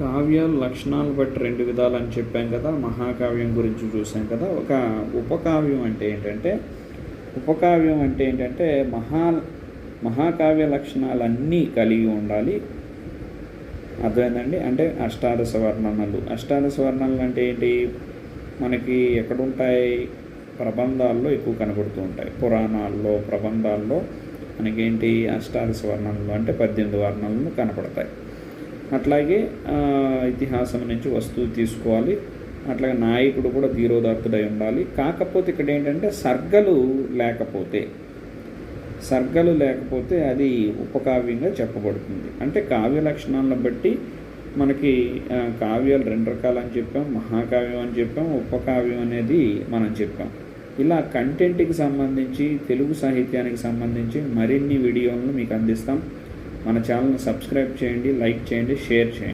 కావ్య లక్షణాలు బట్టి రెండు విధాలు అని చెప్పాం కదా. మహాకావ్యం గురించి చూసాం కదా. ఒక ఉపకావ్యం అంటే ఏంటంటే మహాకావ్య లక్షణాలన్నీ కలిగి ఉండాలి. అర్థమైందండి. అంటే అష్టాదశ వర్ణనలు. అష్టాదశ వర్ణనలు అంటే ఏంటి? మనకి ఎక్కడుంటాయి? ప్రబంధాల్లో ఎక్కువ కనబడుతూ ఉంటాయి. పురాణాల్లో, ప్రబంధాల్లో మనకేంటి అష్టాదశ వర్ణనలు అంటే 18 వర్ణనలు కనపడతాయి. అట్లాగే ఇతిహాసం నుంచి వస్తువు తీసుకోవాలి. అట్లాగే నాయకుడు కూడా ధీరోదాత్తుడై ఉండాలి. కాకపోతే ఇక్కడ ఏంటంటే సర్గలు లేకపోతే అది ఉపకావ్యంగా చెప్పబడుతుంది. అంటే కావ్య లక్షణాలను బట్టి మనకి కావ్యాలు 2 రకాలు అని చెప్పాం. మహాకావ్యం అని చెప్పాం, ఉపకావ్యం అనేది మనం చెప్పాం. ఇలా కంటెంట్కి సంబంధించి, తెలుగు సాహిత్యానికి సంబంధించి మరిన్ని వీడియోలను మీకు అందిస్తాం. మన ఛానల్ని సబ్స్క్రైబ్ చేయండి, లైక్ చేయండి, షేర్ చేయండి.